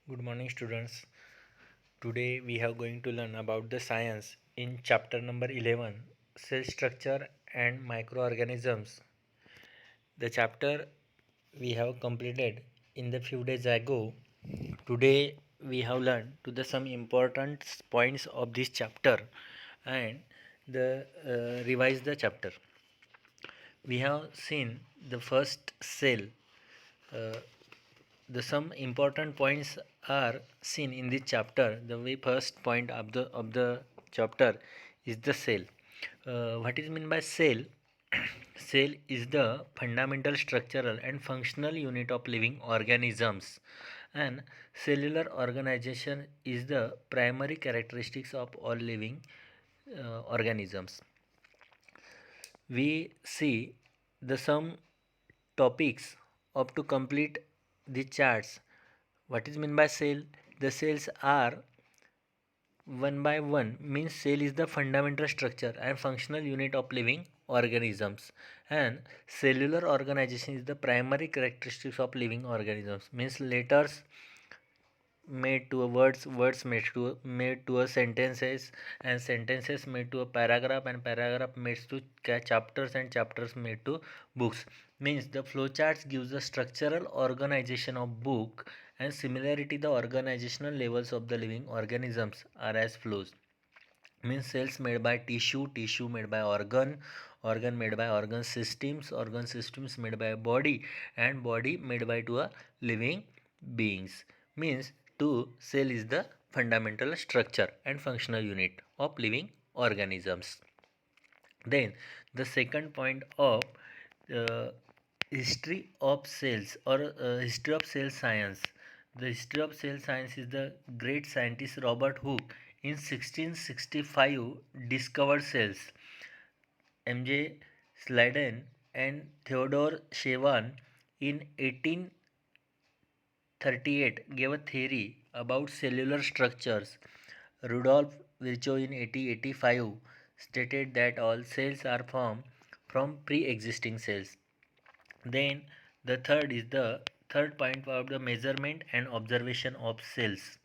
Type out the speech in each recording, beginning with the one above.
Good morning, students. Today we are going to learn about the science in chapter number 11, cell structure and microorganisms. The chapter we have completed in the few days ago. Today we have learned to the some important points of this chapter and the revise the chapter. We have seen the first cell. Uh, the some important points are seen in this chapter. The very first point of the chapter is the cell. What is meant by cell? Cell is the fundamental structural and functional unit of living organisms, and cellular organization is the primary characteristics of all living organisms. We see the some topics of to complete the charts. What is meant by cell? The cells are one by one means cell is the fundamental structure and functional unit of living organisms, and cellular organization is the primary characteristics of living organisms means letters made to a words made to a sentences, and sentences made to a paragraph, and paragraph made to chapters, and chapters made to books. Means the flowcharts gives the structural organization of book, and similarity the organizational levels of the living organisms are as flows. Means cells made by tissue made by organ made by organ systems made by body, and body made by to a living beings. Means two cell is the fundamental structure and functional unit of living organisms. Then the second point of uh, history of cells, or history of cell science. The history of cell science is the great scientist Robert Hooke in 1665 discovered cells. M.J. Sladen and Theodore Shevin in 1838 gave a theory about cellular structures. Rudolf Virchow in 1885 stated that all cells are formed from pre-existing cells. Then the third point about the measurement and observation of cells.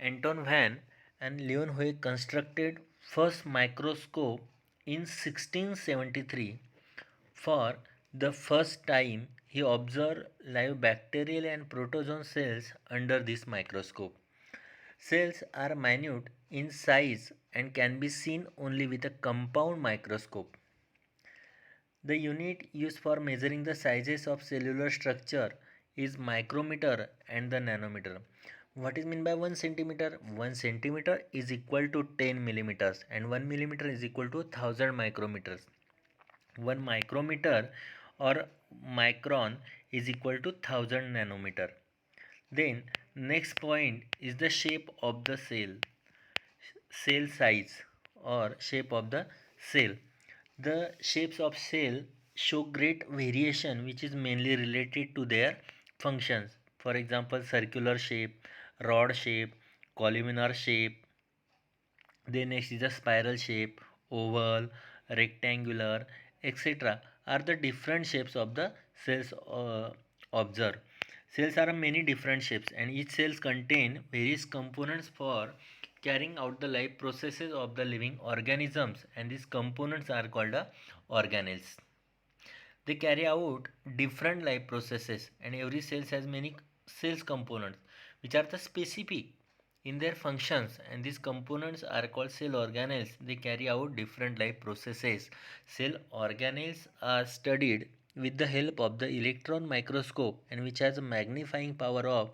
Anton Van and Leeuwenhoek constructed first microscope in 1673. For the first time, he observed live bacterial and protozoan cells under this microscope. Cells are minute in size and can be seen only with a compound microscope. The unit used for measuring the sizes of cellular structure is micrometer and the nanometer. What is meant by 1 centimeter? 1 centimeter is equal to 10 millimeters, and 1 millimeter is equal to 1000 micrometers. 1 micrometer or micron is equal to 1000 nanometer. Then next point is the shape of the cell size or shape of the cell. The shapes of cell show great variation, which is mainly related to their functions. For example, circular shape, rod shape, columnar shape. Then next is the spiral shape, oval, rectangular, etc. are the different shapes of the cells observed. Cells are many different shapes, and each cells contain various components for carrying out the life processes of the living organisms, and these components are called organelles. They carry out different life processes, and every cell has many cells components which are the specific in their functions, and these components are called cell organelles. They carry out different life processes. Cell organelles are studied with the help of the electron microscope, and which has a magnifying power of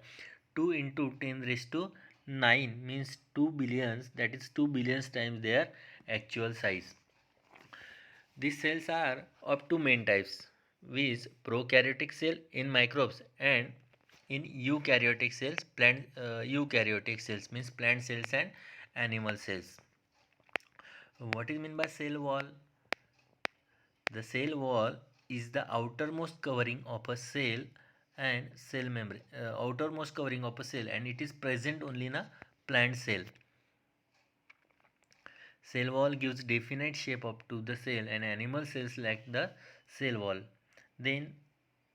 2 into 10 raised to 9, means 2 billions, that is 2 billions times their actual size. These cells are of two main types, viz. Prokaryotic cell in microbes, and in eukaryotic cells means plant cells and animal cells. What is meant by cell wall? The cell wall is the outermost covering of a cell and cell membrane, outermost covering of a cell, and it is present only in a plant cell. Cell wall gives definite shape up to the cell, and animal cells lack the cell wall. Then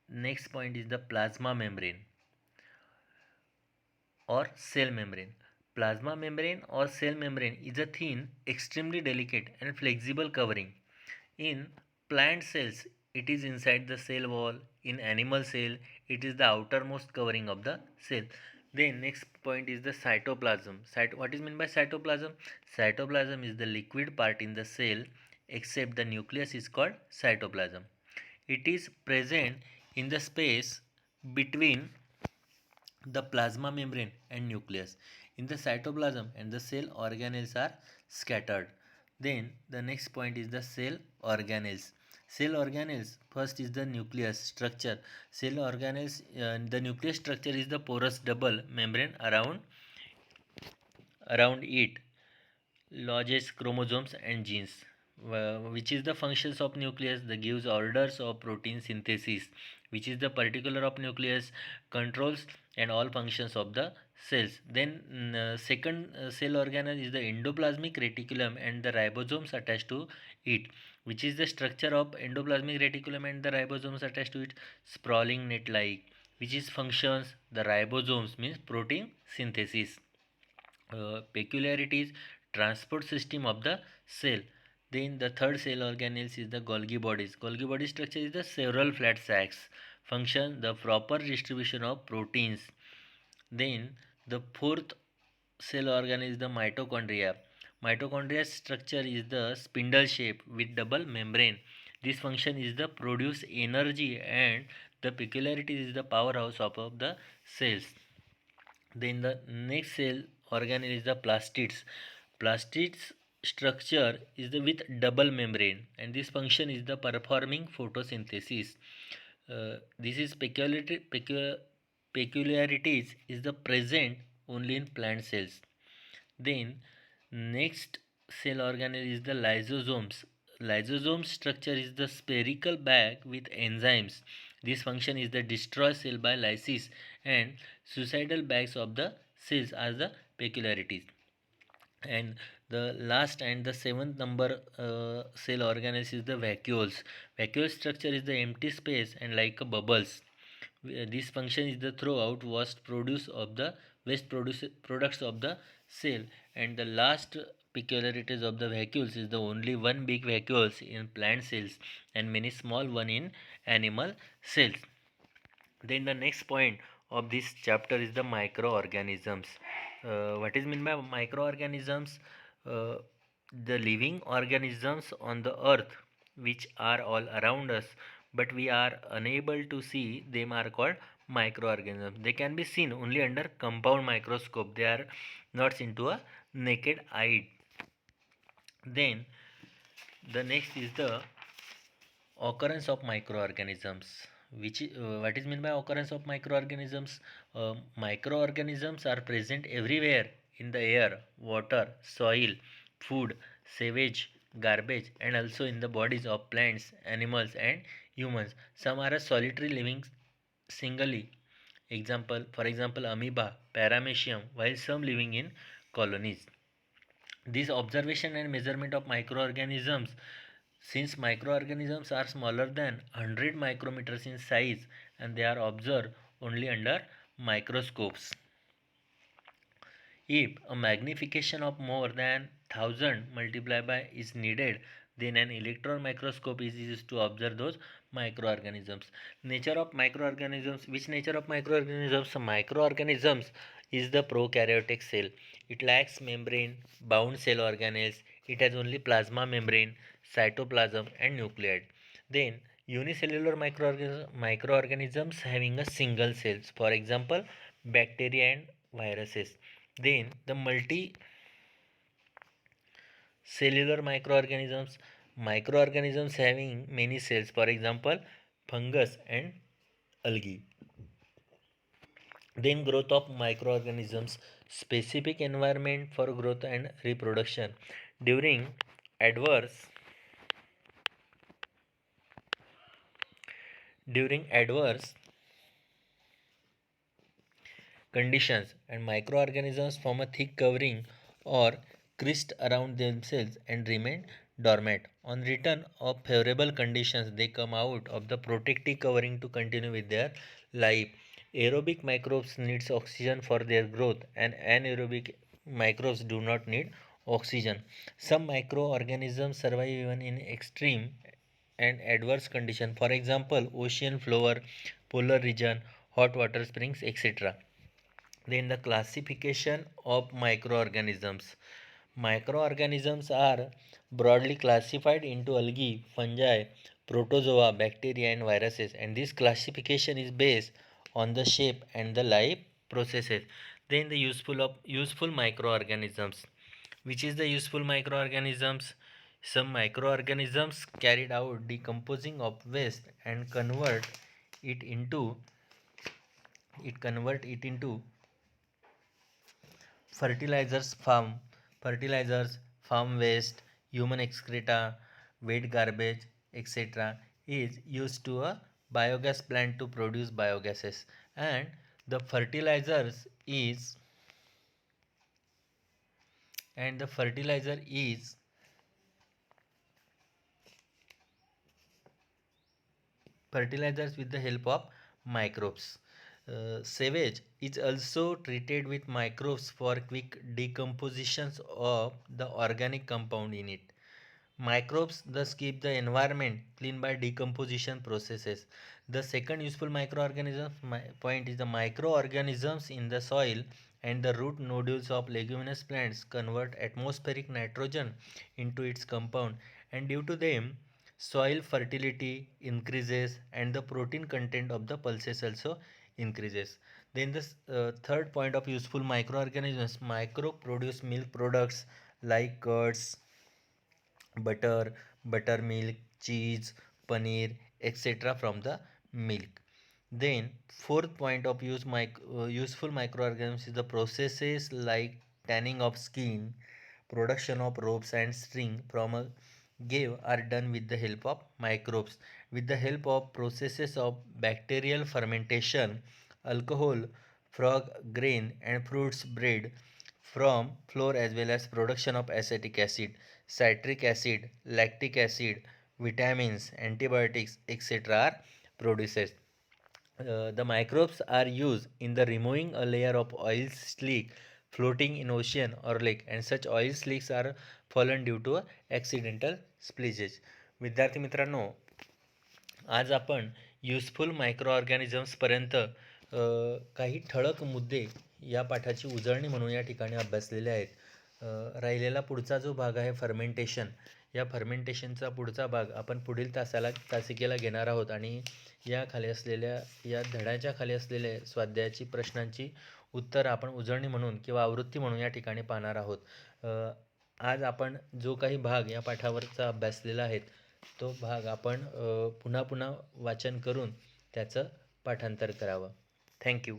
next point is the plasma membrane. or cell membrane. Plasma membrane or cell membrane is a thin, extremely delicate and flexible covering. In plant cells, it is inside the cell wall. In animal cell, it is the outermost covering of the cell. Then next point is the cytoplasm. What is meant by cytoplasm? Cytoplasm is the liquid part in the cell, except the nucleus is called cytoplasm. It is present in the space between the plasma membrane and nucleus. In the cytoplasm and the cell organelles are scattered. Then the next point is the cell organelles. Cell organelles, first is the nucleus structure. Cell organelles, the nucleus structure is the porous double membrane around it lodges chromosomes and genes. Which is the functions of nucleus that gives orders of protein synthesis, which is the particular of nucleus controls and all functions of the cells. Then second cell organelle is the endoplasmic reticulum and the ribosomes attached to it. Which is the structure of endoplasmic reticulum and the ribosomes attached to it? Sprawling net like. Which is functions? The ribosomes means protein synthesis. Peculiarities, transport system of the cell. Then the third cell organelles is the Golgi bodies. Golgi body structure is the several flat sacs. Function, the proper distribution of proteins. Then the fourth cell organ is the mitochondria. Mitochondria structure is the spindle shape with double membrane. This function is the produce energy, and the peculiarity is the powerhouse of the cells. Then the next cell organ is the plastids. Plastids structure is the with double membrane, and this function is the performing photosynthesis. This is peculiarities is the present only in plant cells. Then next cell organelle is the lysosomes. Lysosome structure is the spherical bag with enzymes. This function is the destroy cell by lysis, and suicidal bags of the cells are the peculiarities. And the last and the seventh number cell organelle is the vacuoles. Vacuole structure is the empty space and like a bubbles. This function is the throughout products of the cell. And the last peculiarities of the vacuoles is the only one big vacuoles in plant cells and many small one in animal cells. Then the next point of this chapter is the microorganisms. What is meant by microorganisms? Uh, the living organisms on the earth which are all around us, but we are unable to see them, are called microorganisms. They can be seen only under compound microscope. They are not seen to a naked eye. Then the next is the occurrence of microorganisms. What is meant by occurrence of microorganisms? Microorganisms are present everywhere in the air, water, soil, food, sewage, garbage, and also in the bodies of plants, animals, and humans. Some are a solitary living singly. For example, amoeba, paramecium, while some living in colonies. This observation and measurement of microorganisms, since microorganisms are smaller than 100 micrometers in size and they are observed only under microscopes. If a magnification of more than 1000 multiplied by is needed, then an electron microscope is used to observe those microorganisms. Nature of microorganisms. Which nature of microorganisms? Microorganisms is the prokaryotic cell. It lacks membrane bound cell organelles. It has only plasma membrane, cytoplasm, and nucleus. Then unicellular microorganisms having a single cells. For example, bacteria and viruses. Then the multicellular microorganisms having many cells, for example, fungus and algae. Then growth of microorganisms, specific environment for growth and reproduction. During adverse conditions, and microorganisms form a thick covering or crest around themselves and remain dormant. On return of favorable conditions, they come out of the protective covering to continue with their life. Aerobic microbes needs oxygen for their growth and anaerobic microbes do not need oxygen. Some microorganisms survive even in extreme and adverse conditions. For example, ocean floor, polar region, hot water springs, etc. Then the classification of microorganisms. Microorganisms are broadly classified into algae, fungi, protozoa, bacteria, and viruses, and this classification is based on the shape and the life processes. Then the useful microorganisms. Which is the useful microorganisms? Some microorganisms carried out decomposing of waste and it into convert it into fertilizers farm waste, human excreta, wet garbage, etc. is used to a biogas plant to produce biogases, and the fertilizer is fertilizers with the help of microbes. Sewage is also treated with microbes for quick decompositions of the organic compound in it. Microbes thus keep the environment clean by decomposition processes. The second useful point is the microorganisms in the soil and the root nodules of leguminous plants convert atmospheric nitrogen into its compound, and due to them soil fertility increases and the protein content of the pulses also increases. Then the third point of useful microorganisms, micro produce milk products like curds, butter, buttermilk, cheese, paneer, etc. from the milk. Then fourth point of useful microorganisms is the processes like tanning of skin, production of ropes and string from a give are done with the help of microbes. With the help of processes of bacterial fermentation, alcohol, frog grain and fruits bread from flour, as well as production of acetic acid, citric acid, lactic acid, vitamins, antibiotics, etc. are produced. The microbes are used in the removing a layer of oil slick floating in ocean or lake, and such oil slicks are fallen due to accidental splishage. विद्यार्थी मित्रांनो, आज आपण useful micro ऑर्गॅनिझम्सपर्यंत काही ठळक मुद्दे या पाठाची उजळणी म्हणून या ठिकाणी अभ्यासलेले आहेत. राहिलेला पुढचा जो भाग आहे फर्मेंटेशन, या फर्मेंटेशनचा पुढचा भाग आपण पुढील तासिकेला घेणार आहोत, आणि या खाली असलेल्या या धड्याच्या खाली असलेल्या स्वाध्यायाची प्रश्नांची उत्तर आपण उजळणी म्हणून किंवा आवृत्ती म्हणून या ठिकाणी पाहणार आहोत. आज आपण जो काही भाग या पाठावरचा अभ्यासलेला आहे तो भाग आपण पुन्हा पुन्हा वाचन करून त्याचं पाठांतर करावं. थँक्यू.